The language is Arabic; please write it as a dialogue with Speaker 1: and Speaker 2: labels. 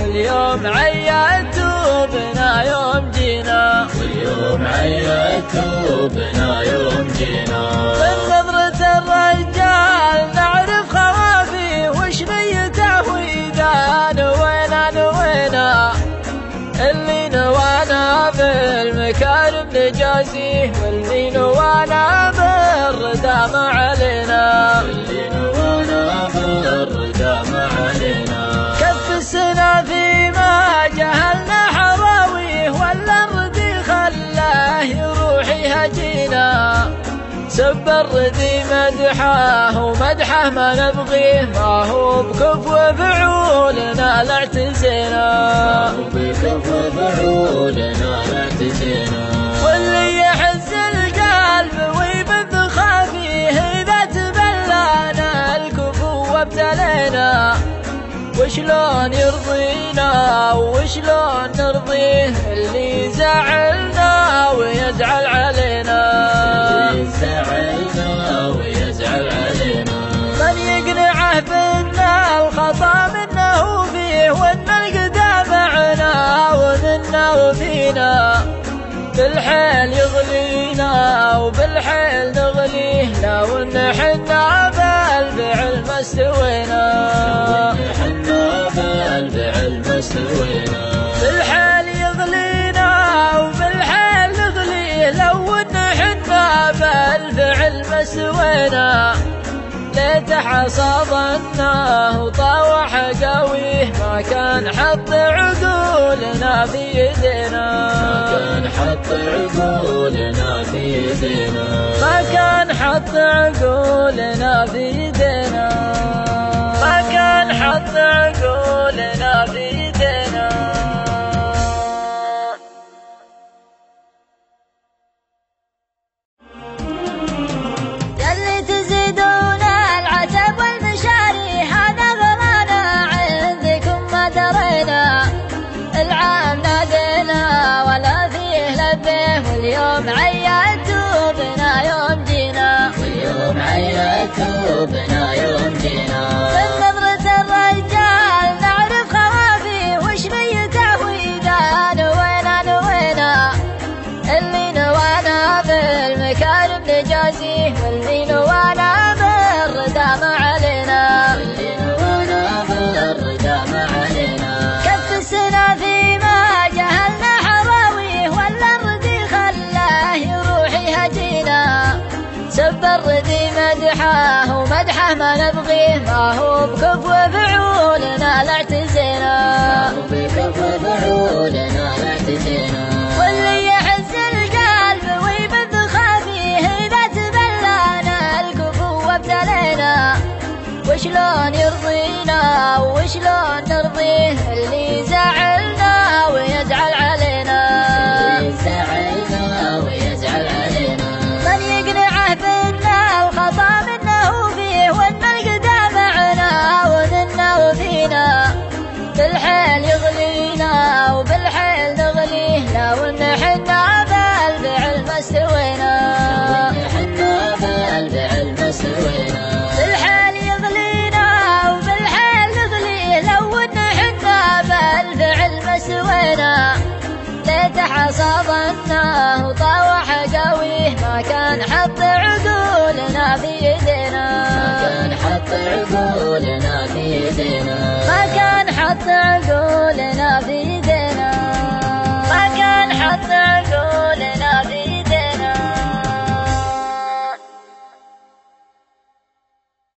Speaker 1: واليوم عيدتوا بنا يوم جينا،
Speaker 2: واليوم عيدتوا بنا يوم جينا.
Speaker 1: من نظرة الرجال نعرف خوافيه وش نيته وإذا نوينا اللي نوانا بالمكارم نجازيه، واللي نوانا بالردى ما علينا،
Speaker 2: واللي نوانا بالردى ما علينا.
Speaker 1: كف السنة فيما جهلنا حراويه، ولا الردي خلاه يروح يهجينا. سب الردي مدحه ومدحه ما نبغيه، ما هو بكفو بعولنا لا اعتزينا،
Speaker 2: ما هو بكفو بعولنا لا اعتزينا.
Speaker 1: واللي يحز القلب ويبث خافيه إذا تبلانا الكفو وابتلينا. وشلون يرضينا وشلون نرضيه اللي زعلنا ويزعل علينا،
Speaker 2: زعلنا ويزعل علينا.
Speaker 1: من يقنعه بأن الخطأ منه فيه، وأن القدام معنا ومنا وفينا. بالحيل يغلينا وبالحيل نغليه، لو ان حنا بالفعل ما استوينا،
Speaker 2: حنا بالفعل ما استوينا.
Speaker 1: بالحيل يغلينا وبالحيل نغليه، لو ان حنا بالفعل ما استوينا. ليت حصى ظنه وطاوح قويه، ما كان حط عقولنا في يدينا،
Speaker 2: ما كان حط عقولنا في يدينا.
Speaker 1: ما كان حط عقولنا في يدينا، ما كان حط عقولنا في يدينا. واليوم عيدتوا بنا يوم جينا،
Speaker 2: واليوم عيدتوا بنا يوم جينا.
Speaker 1: من نظرة الرجال نعرف خوافيه وش نيته وإذا نوينا اللي نوانا بالمكارم نجازيه، واللي نوانا بالردى ما علينا،
Speaker 2: واللي نوانا بالردى ما علينا.
Speaker 1: كف السنة فيما جهلنا حراويه، ولا الردي خلاه يروح يهجينا. سب الردي مدحه ومدحه ما نبغيه، ما هو بكفو بعولنا لا اعتزينا،
Speaker 2: ما هو بكفو بعولنا لا اعتزينا.
Speaker 1: واللي يحز القلب ويبث خافيه إذا تبلانا الكفو وابتلينا. وشلون يرضينا وشلون نرضيه اللي زعلنا ويزعل علينا،
Speaker 2: زعلنا ويزعل علينا.
Speaker 1: من يقنعه بأن الخطأ منه فيه، وأن القدام معنا ومنا وفينا. بالحيل يغلينا وبالحيل نغليه، لو ان حنا بالفعل ما استوينا،
Speaker 2: حنا بالفعل ما استوينا.
Speaker 1: بالحيل يغلينا وبالحيل نغليه، لو ان حنا بالفعل ما استوينا. ليت حصى ظنه وطاوح قويه، ما كان حط عقولنا في يدينا،
Speaker 2: ما كان حط عقولنا في يدينا.
Speaker 1: ما كان حط عقولنا في يدينا، ما كان حط عقولنا